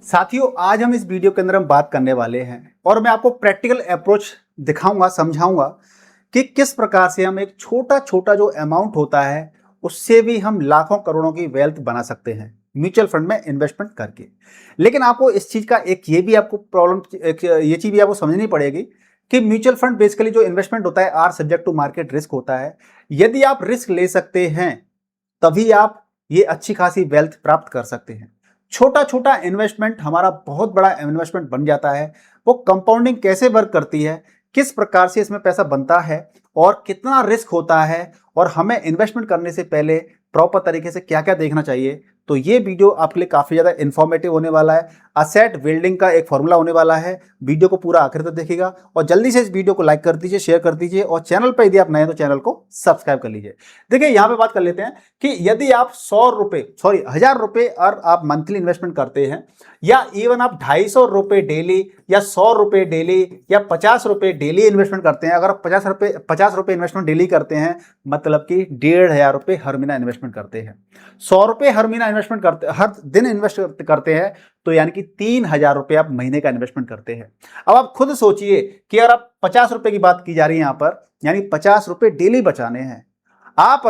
साथियों, आज हम इस वीडियो के अंदर हम बात करने वाले हैं और मैं आपको प्रैक्टिकल अप्रोच दिखाऊंगा, समझाऊंगा कि किस प्रकार से हम एक छोटा छोटा जो अमाउंट होता है उससे भी हम लाखों करोड़ों की वेल्थ बना सकते हैं म्यूचुअल फंड में इन्वेस्टमेंट करके। लेकिन आपको इस चीज का एक ये भी आपको प्रॉब्लम, ये चीज भी आपको समझनी पड़ेगी कि म्यूचुअल फंड बेसिकली जो इन्वेस्टमेंट होता है are subject to market risk होता है। यदि आप रिस्क ले सकते हैं तभी आप ये अच्छी खासी वेल्थ प्राप्त कर सकते हैं। छोटा छोटा इन्वेस्टमेंट हमारा बहुत बड़ा इन्वेस्टमेंट बन जाता है। वो कंपाउंडिंग कैसे वर्क करती है, किस प्रकार से इसमें पैसा बनता है और कितना रिस्क होता है और हमें इन्वेस्टमेंट करने से पहले प्रॉपर तरीके से क्या क्या देखना चाहिए, तो ये वीडियो आपके लिए काफी ज्यादा इंफॉर्मेटिव होने वाला है। असेट बिल्डिंग का एक फॉर्मूला होने वाला है। वीडियो को पूरा आखिर तक देखिएगा और जल्दी से इस वीडियो को लाइक कर दीजिए, शेयर कर दीजिए और चैनल पर यदि आप नए हैं तो चैनल को सब्सक्राइब कर लीजिए। देखिए, यहां पे बात कर लेते हैं कि यदि आप 1,000 रुपए और आप मंथली इन्वेस्टमेंट करते हैं या इवन आप 250 रुपए डेली या 100 रुपए डेली या 50 रुपए डेली इन्वेस्टमेंट करते हैं, अगर आप 50 रुपए इन्वेस्टमेंट डेली करते हैं मतलब कि 1,500 रुपए हर महीना इन्वेस्टमेंट करते हैं। 100 रुपए हर महीना इन्वेस्टमेंट करते, हर दिन इन्वेस्ट करते हैं तो यानी कि 3,000 रुपए आप महीने का इन्वेस्टमेंट करते हैं। अब आप खुद सोचिए कि अगर आप 50 रुपए की बात की जा रही है यहां पर, यानी 50 रुपए डेली बचाने हैं। आप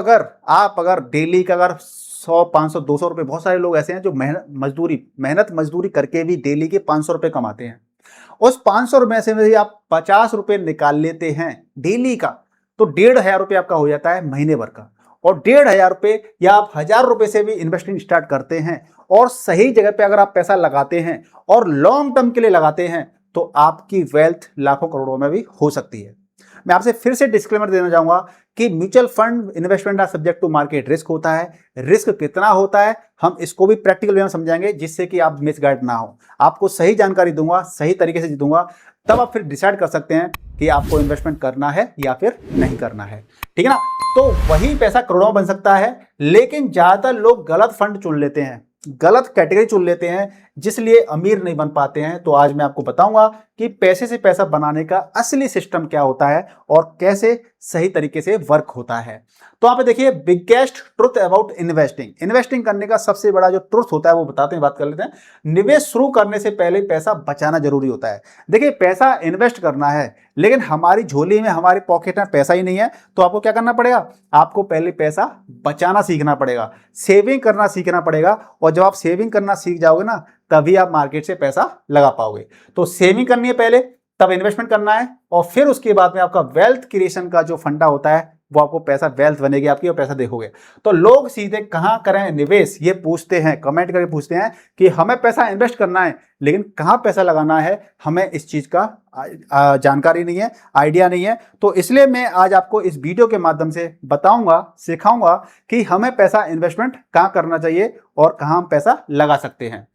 अगर डेली का अगर 100, 500, 200 रुपए, बहुत सारे लोग ऐसे हैं जो मेहनत मजदूरी करके भी डेली के 500 रुपए कमाते हैं। उस 500 रुपए से यदि आप 50 रुपए निकाल लेते हैं डेली का, तो 1,500 रुपए आपका हो जाता है महीने भर का। और 1,500 रुपए या आप 1,000 रुपए से भी इन्वेस्टिंग स्टार्ट करते हैं और सही जगह पे अगर आप पैसा लगाते हैं और लॉन्ग टर्म के लिए लगाते हैं तो आपकी वेल्थ लाखों करोड़ों में भी हो सकती है। मैं आपसे फिर से डिस्क्लेमर देना चाहूंगा कि mutual fund investment subject to market risk होता है। रिस्क कितना होता है हम इसको भी प्रैक्टिकल वे में समझाएंगे जिससे कि आप मिसगाइड ना हो। आपको सही जानकारी दूंगा, सही तरीके से दूंगा, तब आप फिर डिसाइड कर सकते हैं कि आपको इन्वेस्टमेंट करना है या फिर नहीं करना है। ठीक है ना? तो वही पैसा करोड़ों बन सकता है, लेकिन ज्यादातर लोग गलत फंड चुन लेते हैं, गलत कैटेगरी चुन लेते हैं, जिसलिए अमीर नहीं बन पाते हैं। तो आज मैं आपको बताऊंगा कि पैसे से पैसा बनाने का असली सिस्टम क्या होता है और कैसे सही तरीके से वर्क होता है। तो आप देखिए, बिगेस्ट ट्रुथ अबाउट इन्वेस्टिंग करने का सबसे बड़ा जो ट्रुथ होता है वो बताते हैं, बात कर लेते हैं। निवेश शुरू करने से पहले पैसा बचाना जरूरी होता है। देखिए, पैसा इन्वेस्ट करना है लेकिन हमारी झोली में, हमारी पॉकेट में पैसा ही नहीं है, तो आपको क्या करना पड़ेगा? आपको पहले पैसा बचाना सीखना पड़ेगा, सेविंग करना सीखना पड़ेगा। और जब आप सेविंग करना सीख जाओगे ना, तभी आप मार्केट से पैसा लगा पाओगे। तो सेविंग करनी है पहले, तब इन्वेस्टमेंट करना है और फिर उसके बाद में आपका वेल्थ क्रिएशन का जो फंडा होता है वो आपको पैसा, वेल्थ बनेगी आपकी और पैसा देखोगे। तो लोग सीधे कहां करें निवेश ये पूछते हैं, कमेंट करके पूछते हैं कि हमें पैसा इन्वेस्ट करना है लेकिन कहां पैसा लगाना है, हमें इस चीज का जानकारी नहीं है, आइडिया नहीं है। तो इसलिए मैं आज आपको इस वीडियो के माध्यम से बताऊंगा, सिखाऊंगा कि हमें पैसा इन्वेस्टमेंट कहां करना चाहिए और कहां हम पैसा लगा सकते हैं।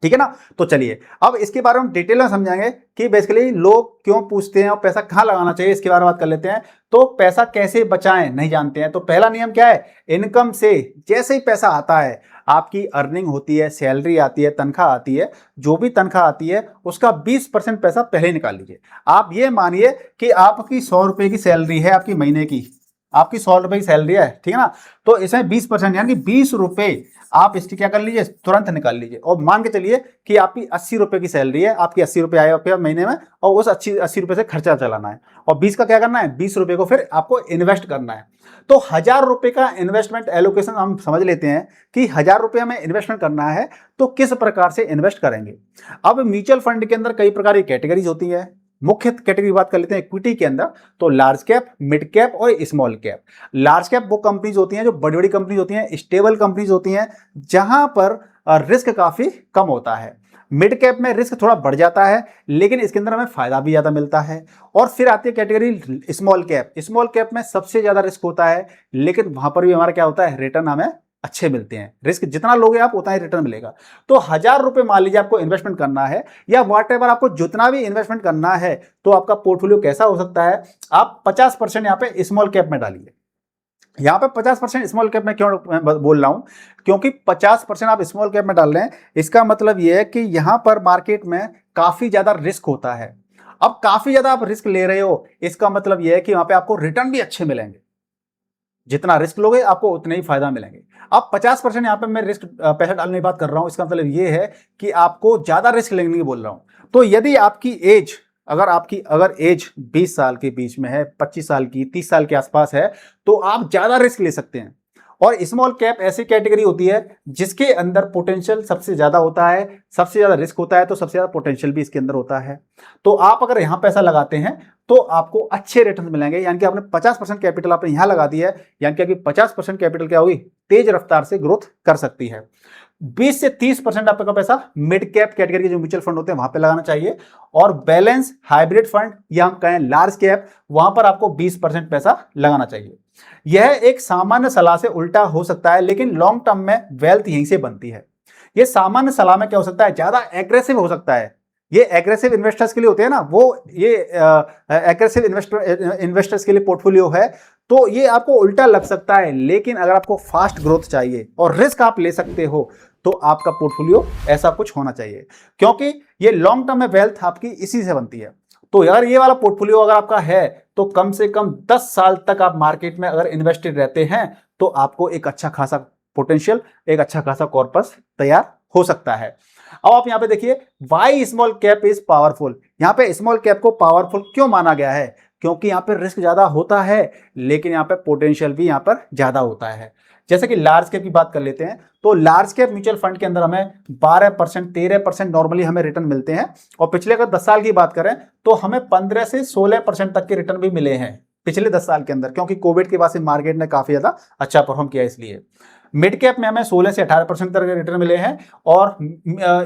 ठीक है ना? तो चलिए अब इसके बारे में डिटेल में समझाएंगे कि बेसिकली लोग क्यों पूछते हैं और पैसा कहां लगाना चाहिए, इसके बारे में बात कर लेते हैं। तो पैसा कैसे बचाएं नहीं जानते हैं, तो पहला नियम क्या है? इनकम से जैसे ही पैसा आता है, आपकी अर्निंग होती है, सैलरी आती है, तनख्वाह आती है, जो भी तनख्वाह आती है उसका 20% पैसा पहले निकाल लीजिए। आप ये मानिए कि आपकी 100 रुपए की सैलरी है, आपकी महीने की, आपकी 100 रुपए की सैलरी है, ठीक है ना? तो इसमें 20% यानी 20 रुपए आप इसकी क्या कर लीजिए, तुरंत निकाल लीजिए। और मान के चलिए कि आपकी 80 रुपए की सैलरी है, आपकी 80 रुपए आए रुपये महीने में और उस 80 रुपए से खर्चा चलाना है और 20 का क्या करना है, 20 रुपए को फिर आपको इन्वेस्ट करना है। तो 1,000 रुपए का इन्वेस्टमेंट एलोकेशन हम समझ लेते हैं कि 1,000 रुपए हमें इन्वेस्टमेंट करना है तो किस प्रकार से इन्वेस्ट करेंगे। अब म्यूचुअल फंड के अंदर कई प्रकार की कैटेगरीज होती है। मुख्य कैटेगरी बात कर लेते हैं इक्विटी के अंदर, तो लार्ज कैप, मिड कैप और स्मॉल कैप। लार्ज कैप वो कंपनीज होती हैं जो बड़ी बड़ी कंपनीज होती हैं, स्टेबल कंपनीज होती हैं, जहां पर रिस्क काफी कम होता है। मिड कैप में रिस्क थोड़ा बढ़ जाता है लेकिन इसके अंदर हमें फायदा भी ज्यादा मिलता है। और फिर आती है category small cap. Small cap में सबसे ज्यादा रिस्क होता है लेकिन वहां पर भी हमारा क्या होता है, रिटर्न हमें अच्छे मिलते हैं। रिस्क जितना लोगे आप उतना ही रिटर्न मिलेगा। तो 1,000 रुपए मान लीजिए आपको इन्वेस्टमेंट करना है या वॉट एवर आपको जितना भी इन्वेस्टमेंट करना है, तो आपका पोर्टफोलियो कैसा हो सकता है? आप 50% यहाँ पे स्मॉल कैप में डालिए। यहाँ पे 50% स्मॉल कैप में क्यों मैं बोल रहा हूं? क्योंकि 50% आप स्मॉल कैप में डाल रहे हैं, इसका मतलब यह है कि यहां पर मार्केट में काफी ज्यादा रिस्क होता है। अब काफी ज्यादा आप रिस्क ले रहे हो, इसका मतलब यह है कि वहां पे आपको रिटर्न भी अच्छे मिलेंगे। जितना रिस्क लोगे आपको उतने ही फायदा मिलेंगे। अब 50% यहाँ पे मैं रिस्क पैसा डालने की बात कर रहा हूं, इसका मतलब ये है कि आपको ज्यादा रिस्क लेने की बोल रहा हूं। तो यदि आपकी एज अगर एज 20 साल के बीच में है, 25 साल की, 30 साल के आसपास है, तो आप ज्यादा रिस्क ले सकते हैं। और स्मॉल कैप ऐसी कैटेगरी होती है जिसके अंदर पोटेंशियल सबसे ज्यादा होता है, सबसे ज्यादा रिस्क होता है, तो सबसे ज्यादा पोटेंशियल भी इसके अंदर होता है। तो आप अगर यहां पैसा लगाते हैं तो आपको अच्छे रिटर्न मिलेंगे। यानी कि आपने 50% कैपिटल आपने यहां लगा दिया है, यानी कि 50% कैपिटल क्या होगी, तेज रफ्तार से ग्रोथ कर सकती है। 20 से 30% आपका पैसा मिड कैप कैटेगरी के जो म्यूचुअल फंड होते हैं वहां पे लगाना चाहिए, और बैलेंस हाइब्रिड फंड या हम कहें लार्ज कैप, वहां पर आपको 20% पैसा लगाना चाहिए। यह एक सामान्य सलाह से उल्टा हो सकता है, लेकिन लॉन्ग टर्म में वेल्थ यहीं से बनती है। यह सामान्य सलाह में क्या हो सकता है, ज्यादा एग्रेसिव हो सकता है। ये एग्रेसिव इन्वेस्टर्स के लिए होते हैं ना, वो ये एग्रेसिव इन्वेस्टर्स के लिए पोर्टफोलियो है, तो ये आपको उल्टा लग सकता है। लेकिन अगर आपको फास्ट ग्रोथ चाहिए और रिस्क आप ले सकते हो, तो आपका पोर्टफोलियो ऐसा कुछ होना चाहिए, क्योंकि ये लॉन्ग टर्म में वेल्थ आपकी इसी से बनती है। तो यार ये वाला पोर्टफोलियो अगर आपका है, तो कम से कम 10 साल तक आप मार्केट में अगर इन्वेस्टेड रहते हैं, तो आपको एक अच्छा खासा पोटेंशियल, एक अच्छा खासा कॉर्पस तैयार हो सकता है। अब आप यहां पे देखिए, why small cap is powerful. यहां पे स्मॉल कैप को पावरफुल क्यों माना गया है, क्योंकि यहां पे रिस्क ज्यादा होता है, लेकिन यहां पे पोटेंशियल भी यहां पर ज्यादा होता है। जैसे कि लार्ज कैप की बात कर लेते हैं, तो लार्ज कैप म्यूचुअल फंड के अंदर हमें 12%, 13% नॉर्मली हमें रिटर्न मिलते हैं। और पिछले अगर 10 साल की बात करें तो हमें 15 से 16% तक के रिटर्न भी मिले हैं पिछले 10 साल के अंदर, क्योंकि कोविड के बाद से मार्केट ने काफी ज्यादा अच्छा परफॉर्म किया इसलिए। मिड कैप में हमें 16 से 18% तक के रिटर्न मिले हैं, और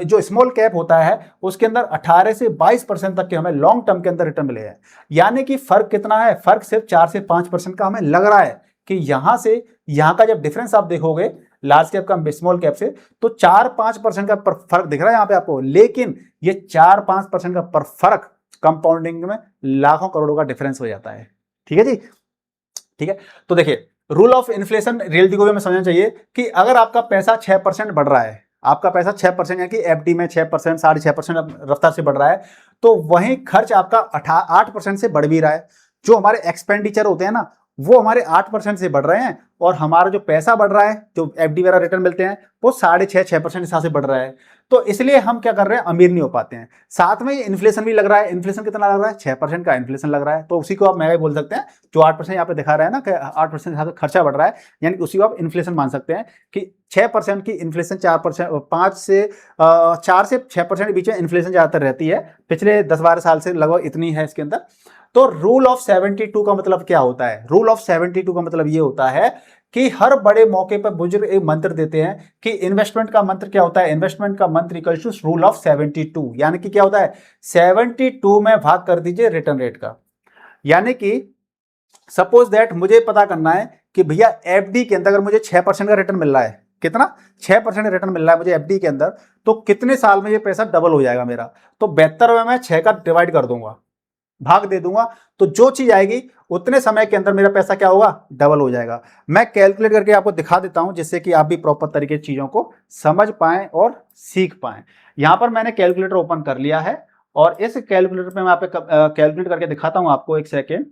जो स्मॉल कैप होता है उसके अंदर 18 से 22% तक के हमें लॉन्ग टर्म के अंदर रिटर्न मिले हैं। यानी कि फर्क कितना है, फर्क सिर्फ 4 से 5% का हमें लग रहा है कि यहां से यहां का जब डिफरेंस आप देखोगे लार्ज कैप का स्मॉल कैप से, तो 4-5% का फर्क दिख रहा है यहां पे आपको। लेकिन ये 4-5% का फर्क कंपाउंडिंग में लाखों करोड़ों का डिफरेंस हो जाता है। ठीक है जी, ठीक है। तो देखिए, रूल ऑफ इन्फ्लेशन रियलिटी को भी हमें समझना चाहिए कि अगर आपका पैसा 6% बढ़ रहा है, आपका पैसा 6% यानी कि एफडी में 6%, 6.5% रफ्तार से बढ़ रहा है, तो वहीं खर्च आपका 8% से बढ़ भी रहा है। जो हमारे एक्सपेंडिचर होते हैं ना, वो हमारे 8% से बढ़ रहे हैं, और हमारा जो पैसा बढ़ रहा है, जो एफडी वगैरह रिटर्न मिलते हैं, वो 6.5-6% हिसाब से बढ़ रहा है। तो इसलिए हम क्या कर रहे हैं, अमीर नहीं हो पाते हैं। साथ में इन्फ्लेशन भी लग रहा है। इन्फ्लेशन कितना लग रहा है, 6% का इन्फ्लेशन लग रहा है। तो उसी को आप महंगाई बोल सकते हैं। जो 8% यहाँ पे दिखा रहा है ना कि 8% हिसाब से खर्चा बढ़ रहा है, यानी कि उसी को आप इन्फ्लेशन मान सकते हैं कि 6% की इन्फ्लेशन 4 से 6% के बीच में इन्फ्लेशन ज्यादातर रहती है। पिछले 10-12 साल से लगभग इतनी है इसके अंदर। तो रूल ऑफ 72 का मतलब क्या होता है, रूल ऑफ 72 का मतलब ये होता है कि हर बड़े मौके पर बुजुर्ग एक मंत्र देते हैं कि इन्वेस्टमेंट का मंत्र क्या होता है, इन्वेस्टमेंट का मंत्र इक्वल टू रूल ऑफ 72। यानी कि क्या होता है, 72 में भाग कर दीजिए रिटर्न रेट का। यानी कि सपोज दैट मुझे पता करना है कि भैया एफडी के अंदर अगर मुझे 6% का रिटर्न मिल रहा है, कितना 6% रिटर्न मिल रहा है मुझे एफडी के अंदर, तो कितने साल में ये पैसा डबल हो जाएगा मेरा। तो 72 में मैं 6 का डिवाइड कर दूंगा, भाग दे दूंगा, तो जो चीज आएगी उतने समय के अंदर मेरा पैसा क्या होगा, डबल हो जाएगा। मैं कैलकुलेट करके आपको दिखा देता हूं, जिससे कि आप भी प्रॉपर तरीके से चीजों को समझ पाएं और सीख पाएं। यहां पर मैंने कैलकुलेटर ओपन कर लिया है, और इस कैलकुलेटर पे मैं आप कैलकुलेट करके दिखाता हूं आपको। एक सेकेंड,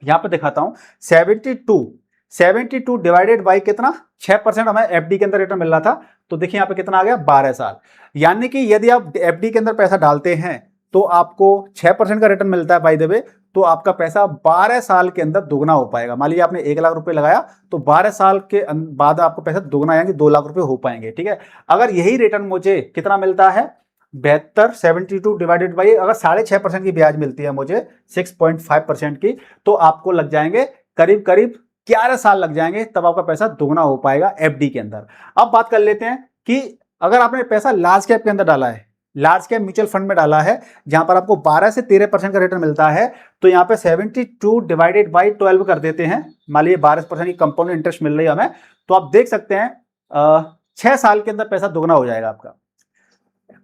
यहां पर दिखाता हूं। 72 डिवाइडेड बाई कितना, 6% हमें एफडी के अंदर रिटर्न मिल रहा था, तो देखिए यहां पे कितना आ गया, 12 साल। यानी कि यदि आप एफडी के अंदर पैसा डालते हैं तो आपको 6% का रिटर्न मिलता है बाय द वे, तो आपका पैसा 12 साल के अंदर दुगना हो पाएगा। मान लीजिए आपने 1 लाख रुपए लगाया, तो 12 साल के बाद आपको पैसा दुगना यानी 2 लाख रुपए हो पाएंगे। ठीक है, अगर यही रिटर्न मुझे कितना मिलता है, 72 डिवाइडेड बाई अगर 6.5% की ब्याज मिलती है मुझे, 6.5% की, तो आपको लग जाएंगे करीब करीब 11 साल लग जाएंगे, तब आपका पैसा दुगना हो पाएगा एफडी के अंदर। अब बात कर लेते हैं कि अगर आपने पैसा लार्ज कैप के अंदर डाला है, लार्ज कैप म्यूचुअल फंड में डाला है, जहां पर आपको 12 से 13% का रिटर्न मिलता है, तो यहां पे 72 डिवाइडेड बाई 12 कर देते हैं। मान लीजिए 12% की कंपाउंड इंटरेस्ट मिल रही है हमें, तो आप देख सकते हैं 6 साल के अंदर पैसा दोगुना हो जाएगा आपका।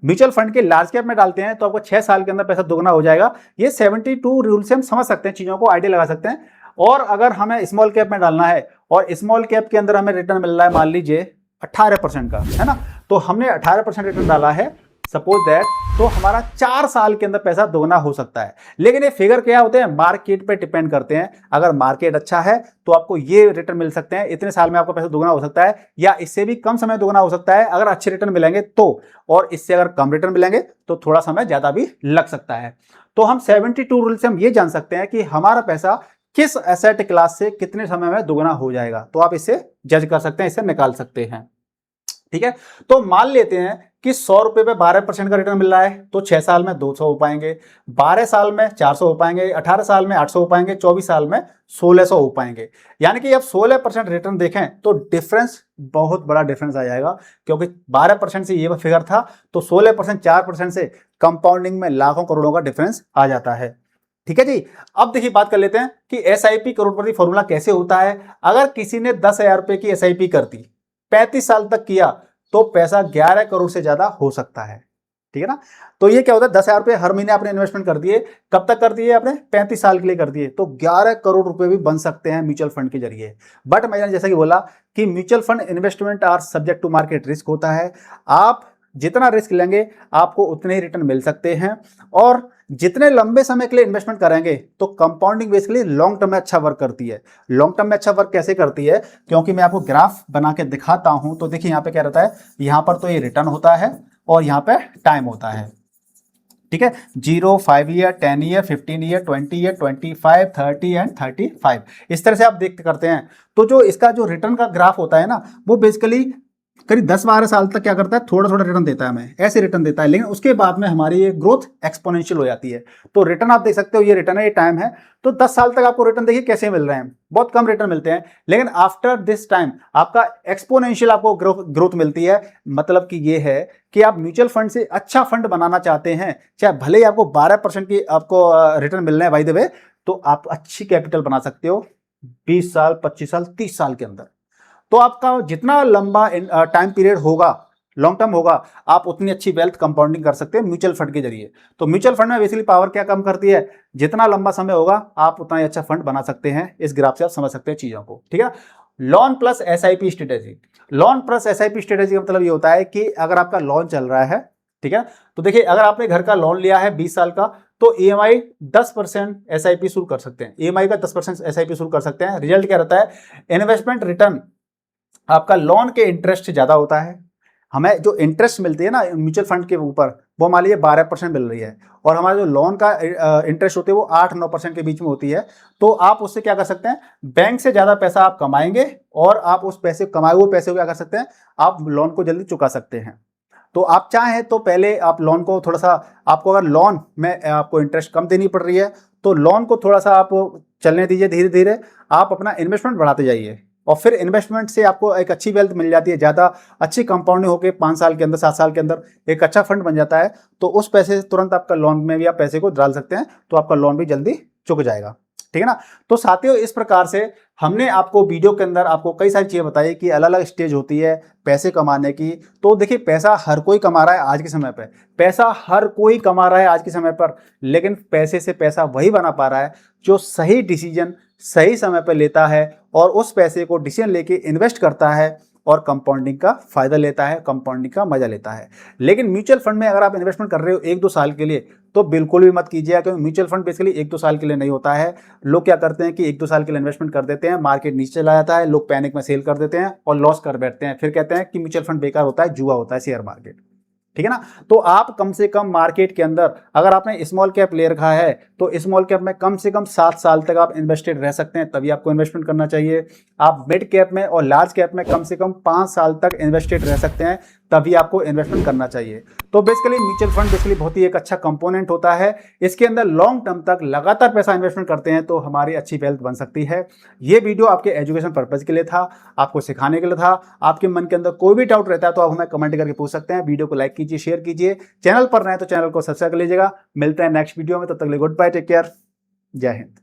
म्यूचुअल फंड के लार्ज कैप में डालते हैं तो आपको 6 साल के अंदर पैसा दोगुना हो जाएगा। ये 72 रूल से हम समझ सकते हैं, चीजों को आइडिया लगा सकते हैं। और अगर हमें स्मॉल कैप में डालना है, और स्मॉल कैप के अंदर हमें रिटर्न मिल रहा है मान लीजिए 18% का, है ना, तो हमने 18% रिटर्न डाला है सपोज दैट, तो हमारा 4 साल के अंदर पैसा दोगुना हो सकता है। लेकिन ये फिगर क्या होते हैं, मार्केट पे डिपेंड करते हैं। अगर मार्केट अच्छा है तो आपको ये रिटर्न मिल सकते हैं, इतने साल में आपका पैसा दोगुना हो सकता है, या इससे भी कम समय दोगुना हो सकता है अगर अच्छे रिटर्न मिलेंगे तो, और इससे अगर कम रिटर्न मिलेंगे तो थोड़ा समय ज्यादा भी लग सकता है। तो हम 72 रूल से हम ये जान सकते हैं कि हमारा पैसा किस एसेट क्लास से कितने समय में दोगुना हो जाएगा। तो आप इसे जज कर सकते हैं, इसे निकाल सकते हैं। ठीक है, तो मान लेते हैं कि 100 रुपए पे 12% का रिटर्न मिल रहा है, तो 6 साल में 200 हो पाएंगे, 12 साल में 400 हो पाएंगे, 18 साल में 800 हो पाएंगे, 24 साल में 1600 हो पाएंगे। यानी कि अब 16% रिटर्न देखें तो डिफरेंस, बहुत बड़ा डिफरेंस आ जाएगा, क्योंकि 12% से ये फिगर था, तो 16% 4% से कंपाउंडिंग में लाखों करोड़ों का डिफरेंस आ जाता है। ठीक है जी। अब देखिए बात कर लेते हैं कि एसआईपी करोड़पति फॉर्मूला कैसे होता है। अगर किसी ने 10,000 रुपए की एसआईपी कर दी, 35 साल तक किया, तो पैसा 11 करोड़ से ज्यादा हो सकता है। ठीक है ना। तो ये क्या होता है, 10,000 रुपए हर महीने आपने इन्वेस्टमेंट कर दिए, कब तक कर दिए आपने, 35 साल के लिए कर दिए, तो 11 करोड़ रुपए भी बन सकते हैं म्यूचुअल फंड के जरिए। बट मैंने जैसा कि बोला कि mutual fund investment are subject to market risk होता है। आप जितना रिस्क लेंगे आपको उतने ही रिटर्न मिल सकते हैं, और जितने लंबे समय के लिए इन्वेस्टमेंट करेंगे तो कंपाउंडिंग बेसिकली लॉन्ग टर्म में अच्छा वर्क करती है। लॉन्ग टर्म में अच्छा वर्क कैसे करती है, क्योंकि मैं आपको ग्राफ बना के दिखाता हूं। तो देखिए यहाँ पे क्या रहता है, यहाँ पर तो ये रिटर्न होता है और यहाँ पे टाइम होता है। ठीक है, 0, 5 year, 10 year, 15 year, 20 year, 25, 30 and 35, इस तरह से आप देख करते हैं। तो जो इसका जो रिटर्न का ग्राफ होता है ना, वो बेसिकली करीब 10-12 साल तक क्या करता है, थोड़ा थोड़ा रिटर्न देता है, हमें ऐसे रिटर्न देता है, लेकिन उसके बाद में हमारी ये ग्रोथ एक्सपोनेंशियल हो जाती है। तो रिटर्न आप देख सकते हो, ये रिटर्न है, ये टाइम है। तो 10 साल तक आपको रिटर्न देखिए कैसे मिल रहे हैं, बहुत कम रिटर्न मिलते हैं, लेकिन आफ्टर दिस टाइम आपका एक्सपोनेंशियल आपको ग्रोथ मिलती है। मतलब कि ये है कि आप म्यूचुअल फंड से अच्छा फंड बनाना चाहते हैं, चाहे भले ही आपको 12% की आपको रिटर्न मिल रहे हैं बाय द वे, तो आप अच्छी कैपिटल बना सकते हो 20 साल, 25 साल, 30 साल के अंदर। तो आपका जितना लंबा टाइम पीरियड होगा, लॉन्ग टर्म होगा, आप उतनी अच्छी वेल्थ कंपाउंडिंग कर सकते हैं म्यूचुअल फंड के जरिए। तो म्यूचुअल फंड में बेसिकली पावर क्या कम करती है, जितना लंबा समय होगा आप उतना ही अच्छा फंड बना सकते हैं। इस ग्राफ से आप समझ सकते हैं चीजों को। ठीक है, loan plus SIP strategy. Loan plus SIP strategy का मतलब ये होता है कि अगर आपका लोन चल रहा है, ठीक है, तो देखिए अगर आपने घर का लोन लिया है 20 साल का, तो ईएमआई 10% एसआईपी शुरू कर सकते हैं, ईएमआई का 10% एसआईपी शुरू कर सकते हैं। रिजल्ट क्या रहता है, इन्वेस्टमेंट रिटर्न आपका लोन के इंटरेस्ट से ज्यादा होता है। हमें जो इंटरेस्ट मिलती है ना म्यूचुअल फंड के ऊपर, वो मान लीजिए 12% मिल रही है, और हमारा जो लोन का इंटरेस्ट होती है वो 8-9% के बीच में होती है। तो आप उससे क्या कर सकते हैं, बैंक से ज्यादा पैसा आप कमाएंगे, और आप उस पैसे कमाए हुए पैसे को क्या कर सकते हैं, आप लोन को जल्दी चुका सकते हैं। तो आप चाहें तो पहले आप लोन को थोड़ा सा, आपको अगर लोन में आपको इंटरेस्ट कम देनी पड़ रही है, तो लोन को थोड़ा सा आप चलने दीजिए, धीरे धीरे आप अपना इन्वेस्टमेंट बढ़ाते जाइए, और फिर इन्वेस्टमेंट से आपको एक अच्छी वेल्थ मिल जाती है, ज़्यादा अच्छी कंपाउंडिंग होकर 5 साल के अंदर, 7 साल के अंदर एक अच्छा फंड बन जाता है। तो उस पैसे से तुरंत आपका लोन में भी आप पैसे को डाल सकते हैं, तो आपका लोन भी जल्दी चुक जाएगा। ठीक है ना। तो साथियों, इस प्रकार से हमने आपको वीडियो के अंदर आपको कई सारी चीजें बताई कि अलग अलग स्टेज होती है पैसे कमाने की। तो देखिए, पैसा हर कोई कमा रहा है आज के समय पर, पैसा हर कोई कमा रहा है आज के समय पर, लेकिन पैसे से पैसा वही बना पा रहा है जो सही डिसीजन सही समय पर लेता है, और उस पैसे को डिसीजन लेके इन्वेस्ट करता है, और कंपाउंडिंग का फायदा लेता है, कंपाउंडिंग का मजा लेता है। लेकिन म्यूचुअल फंड में अगर आप इन्वेस्टमेंट कर रहे हो 1-2 साल के लिए, तो बिल्कुल भी मत कीजिए, क्योंकि म्यूचुअल फंड बेसिकली 1-2 साल के लिए नहीं होता है। लोग क्या करते हैं कि 1-2 साल के लिए इन्वेस्टमेंट कर देते हैं, मार्केट नीचे चला जाता है, लोग पैनिक में सेल कर देते हैं और लॉस कर बैठते हैं, फिर कहते हैं कि म्यूचुअल फंड बेकार होता है, जुआ होता है, शेयर मार्केट। ठीक है ना। तो आप कम से कम मार्केट के अंदर, अगर आपने स्मॉल कैप ले रखा है, तो स्मॉल कैप में कम से कम 7 साल तक आप इन्वेस्टेड रह सकते हैं, तभी आपको इन्वेस्टमेंट करना चाहिए। आप मिड कैप में और लार्ज कैप में कम से कम 5 साल तक इन्वेस्टेड रह सकते हैं, तभी आपको इन्वेस्टमेंट करना चाहिए। तो बेसिकली म्यूचुअल फंड बेसिकली बहुत ही एक अच्छा कंपोनेंट होता है। इसके अंदर लॉन्ग टर्म तक लगातार पैसा इन्वेस्टमेंट करते हैं तो हमारी अच्छी वेल्थ बन सकती है। ये वीडियो आपके एजुकेशन पर्पज के लिए था, आपको सिखाने के लिए था। आपके मन के अंदर कोई भी डाउट रहता है तो आप हमें कमेंट करके पूछ सकते हैं। वीडियो को लाइक कीजिए, शेयर कीजिए, चैनल पर नए तो चैनल को सब्सक्राइब कर लीजिएगा। मिलते हैं नेक्स्ट वीडियो में, तब तक के लिए गुड बाय, टेक केयर, जय हिंद।